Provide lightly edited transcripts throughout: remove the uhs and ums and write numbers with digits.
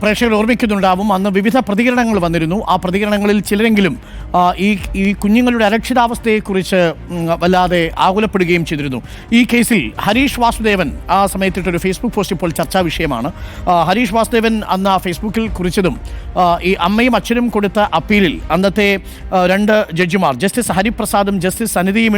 പ്രേക്ഷകർ ഓർമ്മിക്കുന്നുണ്ടാവും, അന്ന് വിവിധ പ്രതികരണങ്ങൾ വന്നിരുന്നു. ആ പ്രതികരണങ്ങളിൽ ചിലരെങ്കിലും ഈ കുഞ്ഞുങ്ങളുടെ അരക്ഷിതാവസ്ഥയെക്കുറിച്ച് വല്ലാതെ ആകുലപ്പെടുകയും ചെയ്തിരുന്നു. ഈ കേസിൽ ഹരീഷ് വാസുദേവൻ ആ സമയത്തിട്ടൊരു ഫേസ്ബുക്ക് പോസ്റ്റ് ഇപ്പോൾ ചർച്ചാ വിഷയമാണ്. ഹരീഷ് വാസുദേവൻ അന്ന് ആ ഫേസ്ബുക്കിൽ കുറിച്ചതും ഈ അമ്മയും അച്ഛനും കൊടുത്ത അപ്പീലിൽ അന്നത്തെ രണ്ട് ജഡ്ജിമാർ ജസ്റ്റിസ് ഹരിപ്രസാദും ജസ്റ്റിസ് സനിതയും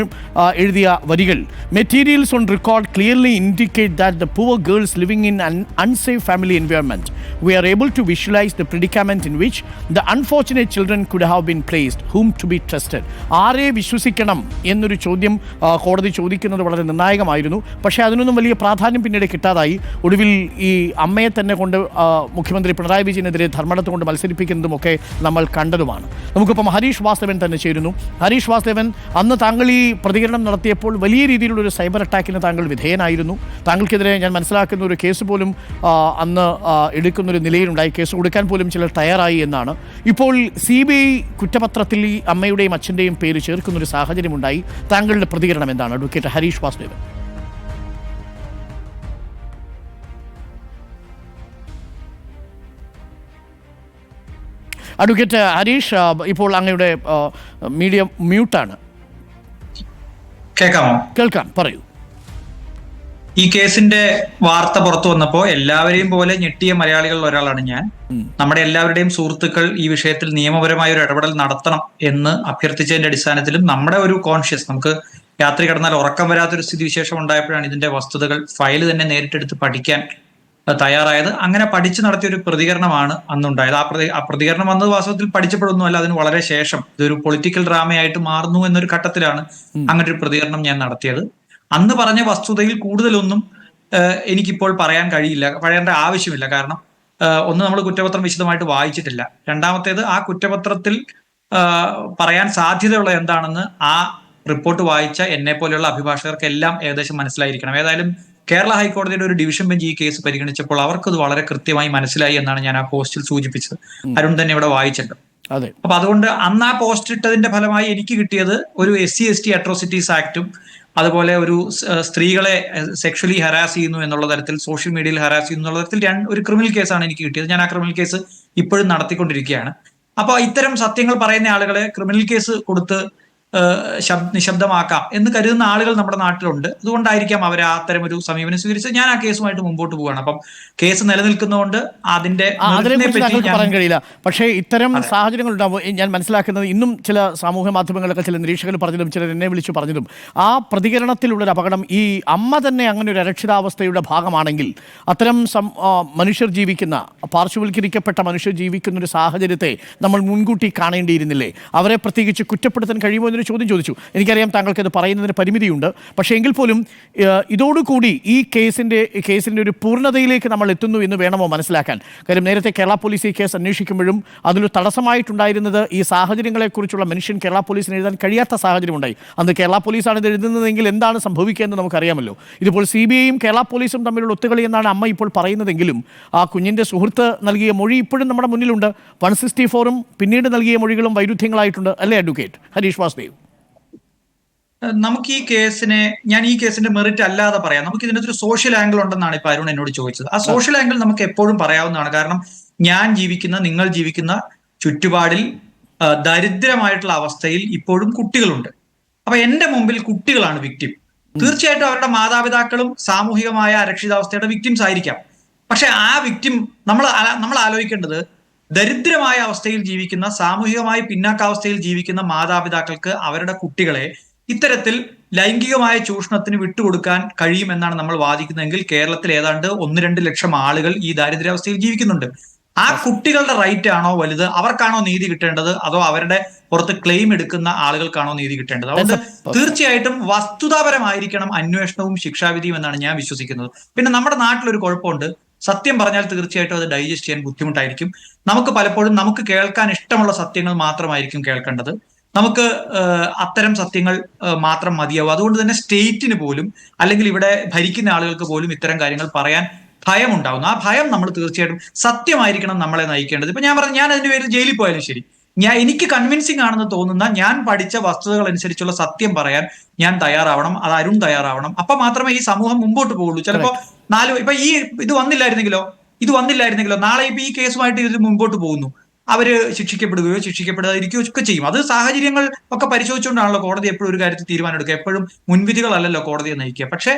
എഴുതിയ വരികൾ, materials on record clearly indicate that the poor girls living in an unsafe family environment, we are able to visualize the predicament in which the unfortunate children could have been placed. Whom to be trusted? ആരെ വിശ്വസിക്കണം എന്നൊരു ചോദ്യം കോടതി ചോദിക്കുന്നത് വളരെ നിർണായകമായിരുന്നു. പക്ഷേ അതിനൊന്നും വലിയ പ്രാധാന്യം പിന്നീട് കിട്ടാതായി. ഒടുവിൽ ഈ അമ്മയെ തന്നെ കൊണ്ട് മുഖ്യമന്ത്രി പിണറായി വിജയനെതിരെ ധർമ്മടത്ത് കൊണ്ട് മത്സരിപ്പിക്കുന്നതുമൊക്കെ നമ്മൾ കണ്ടതുമാണ്. നമുക്കിപ്പം ഹരീഷ് വാസുദേവൻ തന്നെ ചേരുന്നു. ഹരീഷ് വാസുദേവൻ, അന്ന് താങ്കൾ ഈ പ്രതികരണം നടത്തിയപ്പോൾ വലിയ രീതിയിലുള്ളൊരു സൈബർ അറ്റാക്കിന് താങ്കൾ വിധേയനായിരുന്നു. താങ്കൾക്കെതിരെ ഞാൻ മനസ്സിലാക്കുന്ന ഒരു കേസ് പോലും അന്ന് എടുക്കുന്നൊരു നിലയിലുണ്ടായി. കേസ് കൊടുക്കാൻ പോലും ചിലർ തയ്യാറായി എന്നാണ്. ഇപ്പോൾ CBI കുറ്റപത്രത്തിൽ ഈ അമ്മയുടെയും അച്ഛൻ്റെയും പേര് ചേർക്കുന്നൊരു സാഹചര്യമുണ്ടായി. താങ്കളുടെ പ്രതികരണം എന്താണ്, അഡ്വക്കേറ്റ് ഹരീഷ് വാസുദേവൻ? അഡ്വക്കേറ്റ് ഹരീഷ്, ഇപ്പോൾ അങ്ങയുടെ മീഡിയ മ്യൂട്ടാണ്. കേൾക്കാമോ? കേൾക്കാം, പറയൂ. ഈ കേസിന്റെ വാർത്ത പുറത്തു വന്നപ്പോൾ എല്ലാവരെയും പോലെ ഞെട്ടിയ മലയാളികളിൽ ഒരാളാണ് ഞാൻ. നമ്മുടെ എല്ലാവരുടെയും സുഹൃത്തുക്കൾ ഈ വിഷയത്തിൽ നിയമപരമായ ഒരു ഇടപെടൽ നടത്തണം എന്ന് അഭ്യർത്ഥിച്ചതിന്റെ അടിസ്ഥാനത്തിലും നമ്മുടെ ഒരു കോൺഷ്യസ്, നമുക്ക് രാത്രി കിടന്നാൽ ഉറക്കം വരാത്തൊരു സ്ഥിതിവിശേഷം ഉണ്ടായപ്പോഴാണ് ഇതിന്റെ വസ്തുതകൾ ഫയൽ തന്നെ നേരിട്ടെടുത്ത് പഠിക്കാൻ തയ്യാറായത്. അങ്ങനെ പഠിച്ചു നടത്തിയ ഒരു പ്രതികരണമാണ് അന്നുണ്ടായത്. ആ പ്രതികരണം വന്നത് വാസ്തവത്തിൽ പഠിച്ചപ്പോഴൊന്നുമല്ല, അതിന് വളരെ ശേഷം ഇതൊരു പൊളിറ്റിക്കൽ ഡ്രാമയായിട്ട് മാറുന്നു എന്നൊരു ഘട്ടത്തിലാണ് അങ്ങനെ ഒരു പ്രതികരണം ഞാൻ നടത്തിയത്. അന്ന് പറഞ്ഞ വസ്തുതയിൽ കൂടുതലൊന്നും എനിക്കിപ്പോൾ പറയാൻ കഴിയില്ല, പറയേണ്ട ആവശ്യമില്ല. കാരണം ഒന്ന്, നമ്മൾ കുറ്റപത്രം വിശദമായിട്ട് വായിച്ചിട്ടില്ല. രണ്ടാമത്തേത്, ആ കുറ്റപത്രത്തിൽ പറയാൻ സാധ്യതയുള്ള എന്താണെന്ന് ആ റിപ്പോർട്ട് വായിച്ച എന്നെ പോലെയുള്ള അഭിഭാഷകർക്ക് എല്ലാം ഏകദേശം മനസ്സിലായിരിക്കണം. ഏതായാലും കേരള ഹൈക്കോടതിയുടെ ഒരു ഡിവിഷൻ ബെഞ്ച് ഈ കേസ് പരിഗണിച്ചപ്പോൾ അവർക്കത് വളരെ കൃത്യമായി മനസ്സിലായി എന്നാണ് ഞാൻ ആ പോസ്റ്റിൽ സൂചിപ്പിച്ചത്. അരുൺ തന്നെ ഇവിടെ വായിച്ചിട്ടുണ്ട്. അപ്പൊ അതുകൊണ്ട് അന്ന് ആ പോസ്റ്റ് ഇട്ടതിന്റെ ഫലമായി എനിക്ക് കിട്ടിയത് ഒരു SC/ST അട്രോസിറ്റീസ് ആക്ടും അതുപോലെ ഒരു സ്ത്രീകളെ സെക്ഷലി ഹരാസ് ചെയ്യുന്നു എന്നുള്ള തരത്തിൽ, സോഷ്യൽ മീഡിയയിൽ ഹരാസ് ചെയ്യുന്നു എന്നുള്ള തരത്തിൽ ഒരു ക്രിമിനൽ കേസാണ് എനിക്ക് കിട്ടിയത്. ഞാൻ ആ ക്രിമിനൽ കേസ് ഇപ്പോഴും നടത്തിക്കൊണ്ടിരിക്കുകയാണ്. അപ്പൊ ഇത്തരം സത്യങ്ങൾ പറയുന്ന ആളുകളെ ക്രിമിനൽ കേസ് കൊടുത്ത് നിശബ്ദമാക്കാം എന്ന് കരുതുന്ന ആളുകൾ നമ്മുടെ നാട്ടിലുണ്ട്. അതുകൊണ്ടായിരിക്കാം അവർ അത്തരം ഒരു സമീപനം സ്വീകരിച്ചത്. ഞാൻ ആ കേസുമായിട്ട് മുമ്പോട്ട് പോവുകയാണ്. അപ്പം കേസ് നിലനിൽക്കുന്നതുകൊണ്ട് പറയാൻ കഴിയില്ല. പക്ഷേ ഇത്തരം സാഹചര്യങ്ങൾ ഉണ്ടാവും. ഞാൻ മനസ്സിലാക്കുന്നത് ഇന്നും ചില സാമൂഹ്യ മാധ്യമങ്ങളൊക്കെ ചില നിരീക്ഷകർ പറഞ്ഞതും ചിലർ എന്നെ വിളിച്ചു പറഞ്ഞതും ആ പ്രതികരണത്തിലുള്ളൊരു അപകടം, ഈ അമ്മ തന്നെ അങ്ങനെ ഒരു അരക്ഷിതാവസ്ഥയുടെ ഭാഗമാണെങ്കിൽ അത്തരം മനുഷ്യർ ജീവിക്കുന്ന, പാർശ്വവൽക്കരിക്കപ്പെട്ട മനുഷ്യർ ജീവിക്കുന്ന ഒരു സാഹചര്യത്തെ നമ്മൾ മുൻകൂട്ടി കാണേണ്ടിയിരുന്നില്ലേ? അവരെ പ്രത്യേകിച്ച് കുറ്റപ്പെടുത്താൻ കഴിയുമോ എന്നൊരു ചോദ്യം ചോദിച്ചു. എനിക്കറിയാം താങ്കൾക്ക് അത് പറയുന്നതിന് പരിമിതിയുണ്ട്. പക്ഷേ എങ്കിൽ പോലും ഇതോടുകൂടി ഈ കേസിൻ്റെ ഒരു പൂർണ്ണതയിലേക്ക് നമ്മൾ എത്തുന്നു എന്ന് വേണമോ മനസ്സിലാക്കാൻ? കാര്യം നേരത്തെ കേരള പോലീസ് ഈ കേസ് അന്വേഷിക്കുമ്പോഴും അതിലൊരു തടസ്സമായിട്ടുണ്ടായിരുന്നത് ഈ സാഹചര്യങ്ങളെക്കുറിച്ചുള്ള മെൻഷൻ കേരള പോലീസിന് എഴുതാൻ കഴിയാത്ത സാഹചര്യമുണ്ടായി. അന്ന് കേരള പോലീസാണ് ഇത് എഴുതുന്നതെങ്കിൽ എന്താണ് സംഭവിക്കുകയെന്ന് നമുക്കറിയാമല്ലോ. ഇതിപ്പോൾ CBIയും കേരള പോലീസും തമ്മിലുള്ള ഒത്തുകളി എന്നാണ് അമ്മ ഇപ്പോൾ പറയുന്നതെങ്കിലും ആ കുഞ്ഞിൻ്റെ സുഹൃത്ത് നൽകിയ മൊഴി ഇപ്പോഴും നമ്മുടെ മുന്നിലുണ്ട്. 164ഉം പിന്നീട് നൽകിയ മൊഴികളും വൈരുദ്ധ്യങ്ങളായിട്ടുണ്ട്, അല്ലേ അഡ്വക്കേറ്റ് ഹരീഷ് വാസുദേവ്? നമുക്ക് ഞാൻ ഈ കേസിന്റെ മെറിറ്റ് അല്ലാതെ പറയാം. നമുക്ക് ഇതിനകത്തൊരു സോഷ്യൽ ആംഗിൾ ഉണ്ടെന്നാണ് ഇപ്പൊ അരുൺ എന്നോട് ചോദിച്ചത്. ആ സോഷ്യൽ ആംഗിൾ നമുക്ക് എപ്പോഴും പറയാവുന്നതാണ്. കാരണം നിങ്ങൾ ജീവിക്കുന്ന ചുറ്റുപാടിൽ ദരിദ്രമായിട്ടുള്ള അവസ്ഥയിൽ ഇപ്പോഴും കുട്ടികളുണ്ട്. അപ്പൊ എന്റെ മുമ്പിൽ കുട്ടികളാണ് വിക്ടിം. തീർച്ചയായിട്ടും അവരുടെ മാതാപിതാക്കളും സാമൂഹികമായ അരക്ഷിതാവസ്ഥയുടെ വിക്ടിംസ് ആയിരിക്കാം. പക്ഷെ ആ വിക്ടിം നമ്മൾ ആലോചിക്കേണ്ടത്, ദരിദ്രമായ അവസ്ഥയിൽ ജീവിക്കുന്ന, സാമൂഹികമായി പിന്നാക്കാവസ്ഥയിൽ ജീവിക്കുന്ന മാതാപിതാക്കൾക്ക് അവരുടെ കുട്ടികളെ ഇത്തരത്തിൽ ലൈംഗികമായ ചൂഷണത്തിന് വിട്ടുകൊടുക്കാൻ കഴിയുമെന്നാണ് നമ്മൾ വാദിക്കുന്നതെങ്കിൽ കേരളത്തിൽ ഏതാണ്ട് 1-2 ലക്ഷം ആളുകൾ ഈ ദാരിദ്ര്യാവസ്ഥയിൽ ജീവിക്കുന്നുണ്ട്. ആ കുട്ടികളുടെ റൈറ്റ് ആണോ വലുത്? അവർക്കാണോ നീതി കിട്ടേണ്ടത്? അതോ അവരുടെ പുറത്ത് ക്ലെയിം എടുക്കുന്ന ആളുകൾക്കാണോ നീതി കിട്ടേണ്ടത്? അതുകൊണ്ട് തീർച്ചയായിട്ടും വസ്തുതാപരമായിരിക്കണം അന്വേഷണവും ശിക്ഷാവിധിയും എന്നാണ് ഞാൻ വിശ്വസിക്കുന്നത്. പിന്നെ നമ്മുടെ നാട്ടിലൊരു കുഴപ്പമുണ്ട്. സത്യം പറഞ്ഞാൽ തീർച്ചയായിട്ടും അത് ഡൈജസ്റ്റ് ചെയ്യാൻ ബുദ്ധിമുട്ടായിരിക്കും. നമുക്ക് പലപ്പോഴും നമുക്ക് കേൾക്കാൻ ഇഷ്ടമുള്ള സത്യങ്ങൾ മാത്രമായിരിക്കും കേൾക്കേണ്ടത്. നമുക്ക് അത്തരം സത്യങ്ങൾ മാത്രം മതിയാവും. അതുകൊണ്ട് തന്നെ സ്റ്റേറ്റിന് പോലും, അല്ലെങ്കിൽ ഇവിടെ ഭരിക്കുന്ന ആളുകൾക്ക് പോലും ഇത്തരം കാര്യങ്ങൾ പറയാൻ ഭയം ഉണ്ടാവുന്നു. ആ ഭയം നമ്മൾ തീർച്ചയായിട്ടും സത്യമായിരിക്കണം നമ്മളെ നയിക്കേണ്ടത്. ഇപ്പൊ ഞാൻ അതിന്റെ പേരിൽ ജയിലിൽ പോയാലും ശരി, എനിക്ക് കൺവിൻസിങ് ആണെന്ന് തോന്നുന്ന, ഞാൻ പഠിച്ച വസ്തുതകൾ അനുസരിച്ചുള്ള സത്യം പറയാൻ ഞാൻ തയ്യാറാവണം. അത് അരുൺ തയ്യാറാവണം. അപ്പൊ മാത്രമേ ഈ സമൂഹം മുമ്പോട്ട് പോകുള്ളൂ. ചിലപ്പോ ഇപ്പൊ ഇത് വന്നില്ലായിരുന്നെങ്കിലോ, ഇത് വന്നില്ലായിരുന്നെങ്കിലോ നാളെ ഇപ്പൊ ഈ കേസുമായിട്ട് ഇത് മുമ്പോട്ട് പോകുന്നു, അവര് ശിക്ഷിക്കപ്പെടുകയോ ശിക്ഷിക്കപ്പെടാതിരിക്കുകയോ ഒക്കെ ചെയ്യും. അത് സാഹചര്യങ്ങൾ ഒക്കെ പരിശോധിച്ചുകൊണ്ടാണല്ലോ കോടതി എപ്പോഴും ഒരു കാര്യത്തിൽ തീരുമാനം എടുക്കുക. എപ്പോഴും മുൻവിധികളല്ലല്ലോ കോടതിയെ നയിക്കുക. പക്ഷെ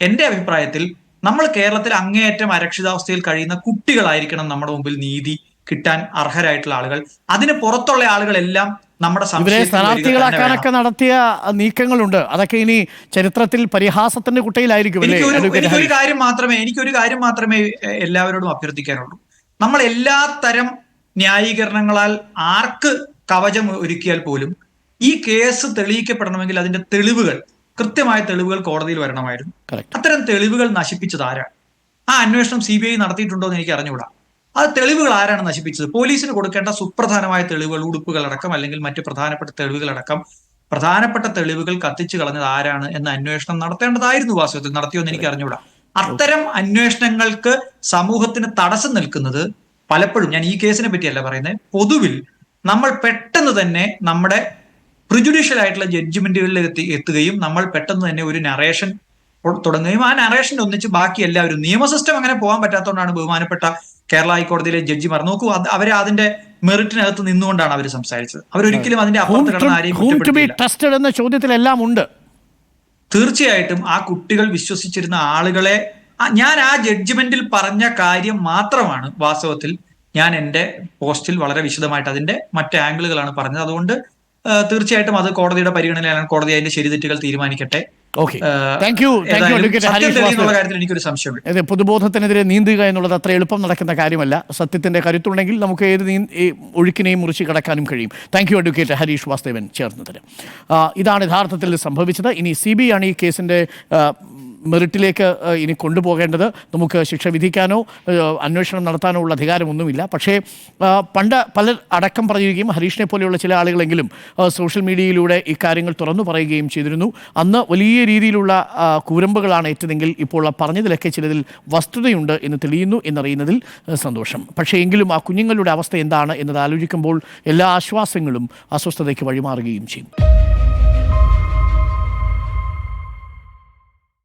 എന്റെ അഭിപ്രായത്തിൽ നമ്മൾ കേരളത്തിൽ അങ്ങേയറ്റം അരക്ഷിതാവസ്ഥയിൽ കഴിയുന്ന കുട്ടികളായിരിക്കണം നമ്മുടെ മുമ്പിൽ നീതി കിട്ടാൻ അർഹരായിട്ടുള്ള ആളുകൾ. അതിന് പുറത്തുള്ള ആളുകളെല്ലാം നമ്മുടെ ഇവരെ സ്ഥാനാർത്ഥികളാക്കാനൊക്കെ നടത്തിയ നീക്കങ്ങളുണ്ട്. അതൊക്കെ ഇനി ചരിത്രത്തിൽ പരിഹാസത്തിന്റെ കുട്ടയിലായിരിക്കും. എനിക്കൊരു കാര്യം മാത്രമേ എല്ലാവരോടും അഭ്യർത്ഥിക്കാനുള്ളൂ. നമ്മൾ എല്ലാ തരം ന്യായീകരണങ്ങളാൽ ആർക്ക് കവചം ഒരുക്കിയാൽ പോലും ഈ കേസ് തെളിയിക്കപ്പെടണമെങ്കിൽ അതിന്റെ തെളിവുകൾ, കൃത്യമായ തെളിവുകൾ കോടതിയിൽ വരണമായിരുന്നു. അത്തരം തെളിവുകൾ നശിപ്പിച്ചത് ആരാണ്? ആ അന്വേഷണം CBI നടത്തിയിട്ടുണ്ടോ എന്ന് എനിക്ക് അറിഞ്ഞുകൂടാ. അത് തെളിവുകൾ ആരാണ് നശിപ്പിച്ചത്? പോലീസിന് കൊടുക്കേണ്ട സുപ്രധാനമായ തെളിവുകൾ, ഉടുപ്പുകളടക്കം അല്ലെങ്കിൽ മറ്റു പ്രധാനപ്പെട്ട തെളിവുകളടക്കം, പ്രധാനപ്പെട്ട തെളിവുകൾ കത്തിച്ചു കളഞ്ഞത് ആരാണ് എന്ന അന്വേഷണം നടത്തേണ്ടതായിരുന്നു. വാസ്തവത്തിൽ നടത്തിയോ എന്ന് എനിക്ക് അറിഞ്ഞുകൂടാ. അത്തരം അന്വേഷണങ്ങൾക്ക് സമൂഹത്തിന് തടസ്സം നിൽക്കുന്നത് പലപ്പോഴും, ഞാൻ ഈ കേസിനെ പറ്റിയല്ല പറയുന്നത്, പൊതുവിൽ നമ്മൾ പെട്ടെന്ന് തന്നെ നമ്മുടെ പ്രിജുഡീഷ്യൽ ആയിട്ടുള്ള ജഡ്ജ്മെന്റുകളിൽ എത്തുകയും നമ്മൾ പെട്ടെന്ന് തന്നെ ഒരു നറേഷൻ തുടങ്ങുകയും ആ നറേഷൻ്റെ ഒന്നിച്ച് ബാക്കി എല്ലാവരും, നിയമ സിസ്റ്റം അങ്ങനെ പോകാൻ പറ്റാത്തതുകൊണ്ടാണ് ബഹുമാനപ്പെട്ട കേരള ഹൈക്കോടതിയിലെ ജഡ്ജിമാർ നോക്കൂ, അവരെ അതിന്റെ മെറിറ്റിനകത്ത് നിന്നുകൊണ്ടാണ് അവർ സംസാരിച്ചത്. അവരൊരിക്കലും അതിന്റെ അപ്പുറത്ത് കിടന്ന ആരെയും എന്ന ചോദ്യത്തിലെല്ലാം ഉണ്ട്. തീർച്ചയായിട്ടും ആ കുട്ടികൾ വിശ്വസിച്ചിരുന്ന ആളുകളെ, ഞാൻ ആ ജഡ്ജ്മെന്റിൽ പറഞ്ഞ കാര്യം മാത്രമാണ് വാസ്തവത്തിൽ ഞാൻ എൻ്റെ പോസ്റ്റിൽ വളരെ വിശദമായിട്ട് അതിന്റെ മറ്റ് ആംഗിളുകളാണ് പറഞ്ഞത്. അതുകൊണ്ട് തീർച്ചയായിട്ടും അത് കോടതിയുടെ പരിഗണനയിലാണ്. കോടതി അതിന്റെ ശരിതെറ്റുകൾ തീരുമാനിക്കട്ടെ. എനിക്കൊരു സംശയമില്ല. പൊതുബോധത്തിനെതിരെ നീന്തുക എന്നുള്ളത് അത്ര എളുപ്പം നടക്കുന്ന കാര്യമല്ല. സത്യത്തിന്റെ കരുത്തുണ്ടെങ്കിൽ നമുക്ക് ഏത് ഒഴുക്കിനെയും മുറിച്ച് കടക്കാനും കഴിയും. Thank you advocate Harish Vasudevan ചേർന്നതിന്. ഇതാണ് യഥാർത്ഥത്തിൽ സംഭവിച്ചത്. ഇനി CBI ആണ് ഈ കേസിന്റെ മെറിറ്റിലേക്ക് ഇനി കൊണ്ടുപോകേണ്ടത്. നമുക്ക് ശിക്ഷ വിധിക്കാനോ അന്വേഷണം നടത്താനോ ഉള്ള അധികാരമൊന്നുമില്ല. പക്ഷേ പണ്ട് പലർ അടക്കം പറയുകയും ഹരീഷിനെ പോലെയുള്ള ചില ആളുകളെങ്കിലും സോഷ്യൽ മീഡിയയിലൂടെ ഇക്കാര്യങ്ങൾ തുറന്നു പറയുകയും ചെയ്തിരുന്നു. അന്ന് വലിയ രീതിയിലുള്ള കൂരമ്പുകളാണ് ഏറ്റതെങ്കിൽ ഇപ്പോൾ പറഞ്ഞതിലൊക്കെ ചിലതിൽ വസ്തുതയുണ്ട് എന്ന് തെളിയുന്നു എന്നറിയുന്നതിൽ സന്തോഷം. പക്ഷേ എങ്കിലും ആ കുഞ്ഞുങ്ങളുടെ അവസ്ഥ എന്താണ് എന്നത് ആലോചിക്കുമ്പോൾ എല്ലാ ആശ്വാസങ്ങളും അസ്വസ്ഥതയ്ക്ക് വഴിമാറുകയും ചെയ്യും.